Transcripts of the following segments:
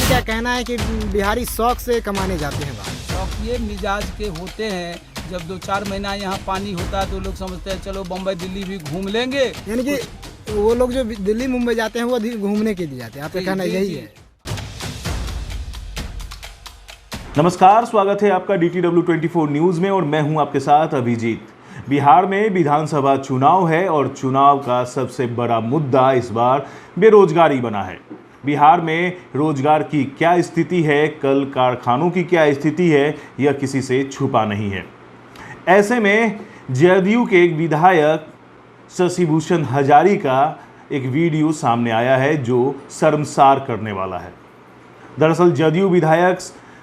क्या कहना है कि बिहारी शौक से कमाने जाते हैं बाहर? शौक ये मिजाज के होते हैं, जब 2-4 महीना यहाँ पानी होता है तो लोग समझते हैं चलो बम्बई दिल्ली भी घूम लेंगे। यानी कि वो लोग जो दिल्ली मुंबई जाते हैं वो घूमने के लिए जाते हैं, आपका कहना यही है? नमस्कार, स्वागत है आपका DTW 24 न्यूज़ में और मैं हूं आपके साथ अभिजीत। बिहार में विधानसभा चुनाव है और चुनाव का सबसे बड़ा मुद्दा इस बार बेरोजगारी बना है। बिहार में रोजगार की क्या स्थिति है, कल कारखानों की क्या स्थिति है, यह किसी से छुपा नहीं है। ऐसे में जदयू के एक विधायक शशिभूषण हजारी का एक वीडियो सामने आया है जो शर्मसार करने वाला है। दरअसल जदयू विधायक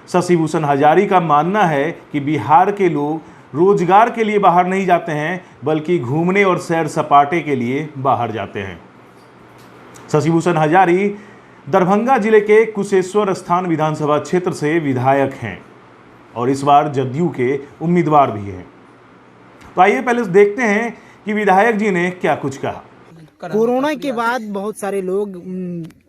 शशिभूषण हजारी का मानना है कि बिहार के लोग रोजगार के लिए बाहर नहीं जाते हैं बल्कि घूमने और सैर सपाटे के लिए बाहर जाते हैं। शशिभूषण हजारी दरभंगा जिले के कुशेश्वर स्थान विधानसभा क्षेत्र से विधायक हैं और इस बार जदयू के उम्मीदवार भी हैं। तो आइए पहले देखते हैं कि विधायक जी ने क्या कुछ कहा। कोरोना के बाद बहुत सारे लोग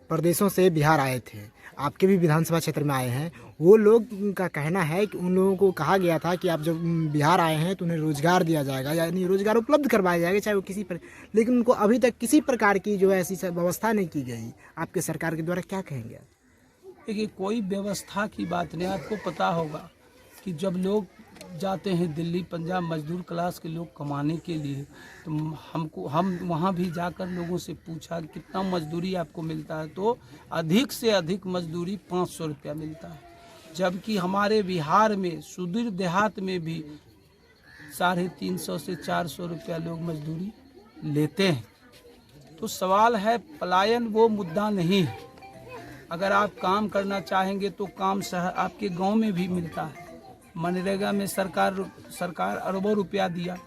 प्रदेशों से बिहार आए थे, आपके भी विधानसभा क्षेत्र में आए हैं। वो लोग का कहना है कि उन लोगों को कहा गया था कि आप जब बिहार आए हैं तो उन्हें रोजगार दिया जाएगा, यानी रोजगार उपलब्ध करवाया जाएगा चाहे वो किसी पर, लेकिन उनको अभी तक किसी प्रकार की जो है ऐसी व्यवस्था नहीं की गई। आपके सरकार के द्वारा क्या कहेंगे? देखिए, कोई व्यवस्था की बात नहीं। आपको पता होगा कि जब लोग जाते हैं दिल्ली पंजाब, मजदूर क्लास के लोग कमाने के लिए, तो हम वहाँ भी जाकर लोगों से पूछा कि कितना मजदूरी आपको मिलता है, तो अधिक से अधिक मजदूरी 500 रुपया मिलता है, जबकि हमारे बिहार में सुदूर देहात में भी 350 से 400 रुपया लोग मजदूरी लेते हैं। तो सवाल है, पलायन वो मुद्दा नहीं है। अगर आप काम करना चाहेंगे तो काम आपके गांव में भी मिलता है। मनरेगा में सरकार अरबों रुपया दिया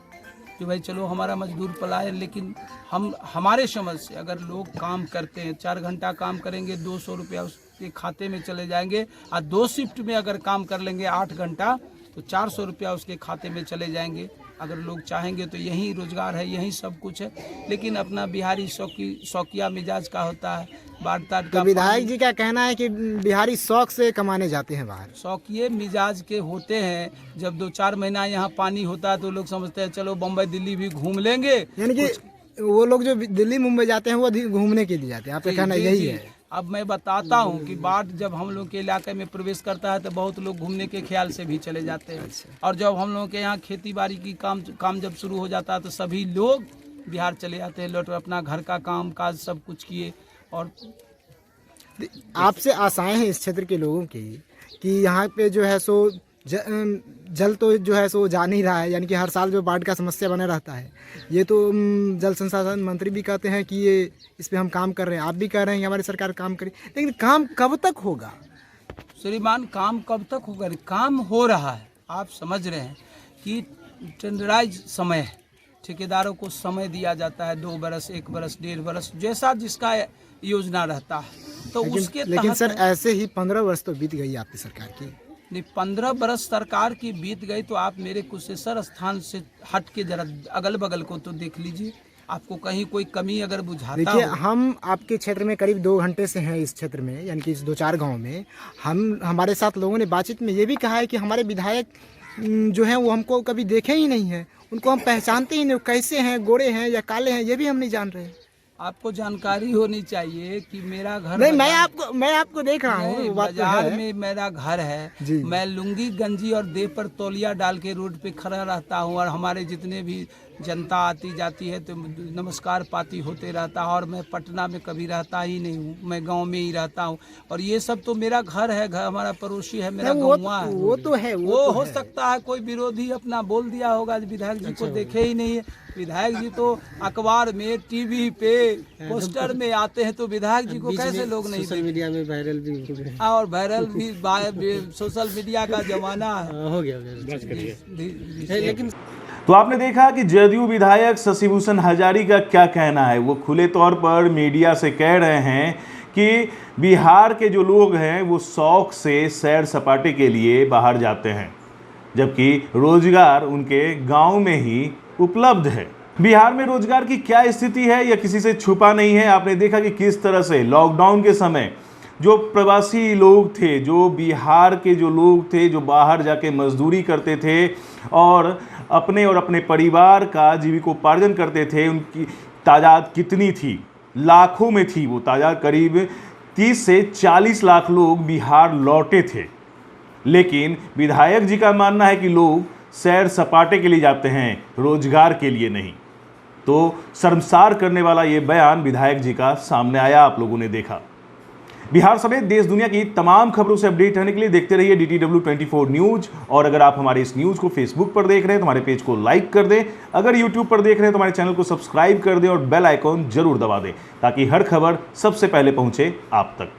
कि भाई चलो हमारा मजदूर पलाए, लेकिन हमारे समझ से अगर लोग काम करते हैं, 4 घंटा काम करेंगे, 200 रुपया उसके खाते में चले जाएंगे, और 2 शिफ्ट में अगर काम कर लेंगे 8 घंटा तो 400 रुपया उसके खाते में चले जाएंगे। अगर लोग चाहेंगे तो यही रोजगार है, यही सब कुछ है। लेकिन अपना बिहारी शौकिया मिजाज का होता है, बात का। विधायक जी का कहना है कि बिहारी शौक से कमाने जाते हैं बाहर? शौकिये मिजाज के होते हैं, जब 2-4 महीना यहाँ पानी होता है तो लोग समझते हैं चलो बम्बई दिल्ली भी घूम लेंगे। यानी कि वो लोग जो दिल्ली मुंबई जाते हैं वो घूमने के लिए जाते हैं, आपका कहना यही है? अब मैं बताता हूँ कि बाढ़ जब हम लोग के इलाके में प्रवेश करता है तो बहुत लोग घूमने के ख्याल से भी चले जाते हैं। और जब हम लोग के यहाँ खेती बाड़ी की काम जब शुरू हो जाता है तो सभी लोग बिहार चले जाते हैं, लौट अपना घर का काम काज सब कुछ किए। और आपसे आशाएं हैं इस क्षेत्र के लोगों की कि यहाँ पे जो है सो जल तो जो है सो जा नहीं रहा है, यानी कि हर साल जो बाढ़ का समस्या बना रहता है। ये तो जल संसाधन मंत्री भी कहते हैं कि ये इस पे हम काम कर रहे हैं, आप भी कह रहे हैं कि हमारी सरकार काम करे, लेकिन काम कब तक होगा? श्रीमान, काम कब तक होगा? काम हो रहा है। आप समझ रहे हैं कि टेंडराइज समय है, ठेकेदारों को समय दिया जाता है 2 बरस, 1 बरस, 1.5 बरस, जैसा जिसका योजना रहता है। तो लेकिन सर ऐसे ही 15 वर्ष तो बीत गई आपकी सरकार की। नहीं, 15 बरस सरकार की बीत गई तो आप मेरे कुशेश्वर स्थान से हट के जरा अगल बगल को तो देख लीजिए, आपको कहीं कोई कमी अगर बुझाता हो। देखिए, हम आपके क्षेत्र में करीब 2 घंटे से हैं इस क्षेत्र में, यानी कि इस 2-4 गाँव में। हमारे साथ लोगों ने बातचीत में ये भी कहा है कि हमारे विधायक जो हैं वो हमको कभी देखे ही नहीं हैं, उनको हम पहचानते ही नहीं, कैसे हैं, गोरे हैं या काले हैं, ये भी हम नहीं जान रहे। आपको जानकारी होनी चाहिए कि मेरा घर नहीं, मैं आपको देख रहा हूँ, बाजार में मेरा घर है। मैं लुंगी गंजी और देह पर तौलिया डाल के रोड पे खड़ा रहता हूँ और हमारे जितने भी जनता आती जाती है तो नमस्कार पाती होते रहता है। और मैं पटना में कभी रहता ही नहीं हूँ, मैं गांव में ही रहता हूँ। और ये सब तो मेरा घर है, घर हमारा पड़ोसी है, मेरा गौवा है। वो तो है, वो हो सकता है कोई विरोधी अपना बोल दिया होगा, विधायक जी को देखे ही नहीं है। विधायक जी तो अखबार में, टीवी पे, पोस्टर में आते हैं, तो विधायक जी को कैसे लोग नहीं? सोशल मीडिया में वायरल भी और वायरल भी सोशल मीडिया का जमाना हो गया। लेकिन तो आपने देखा कि जदयू विधायक शशिभूषण हजारी का क्या कहना है। वो खुले तौर पर मीडिया से कह रहे हैं कि बिहार के जो लोग हैं वो शौक से सैर सपाटे के लिए बाहर जाते हैं, जबकि रोजगार उनके गांव में ही उपलब्ध है। बिहार में रोजगार की क्या स्थिति है यह किसी से छुपा नहीं है। आपने देखा कि किस तरह से लॉकडाउन के समय जो प्रवासी लोग थे, जो बिहार के जो लोग थे, जो बाहर जाके मजदूरी करते थे और अपने परिवार का जीविकोपार्जन करते थे, उनकी तादाद कितनी थी? लाखों में थी वो तादाद। करीब 30 से 40 लाख लोग बिहार लौटे थे। लेकिन विधायक जी का मानना है कि लोग सैर सपाटे के लिए जाते हैं, रोजगार के लिए नहीं। तो शर्मसार करने वाला ये बयान विधायक जी का सामने आया, आप लोगों ने देखा। बिहार समेत देश दुनिया की तमाम खबरों से अपडेट रहने के लिए देखते रहिए DTW 24 न्यूज। और अगर आप हमारे इस न्यूज को फेसबुक पर देख रहे हैं तो हमारे पेज को लाइक कर दें, अगर यूट्यूब पर देख रहे हैं तो हमारे चैनल को सब्सक्राइब कर दें और बेल आइकॉन जरूर दबा दें ताकि हर खबर सबसे पहले पहुंचे आप तक।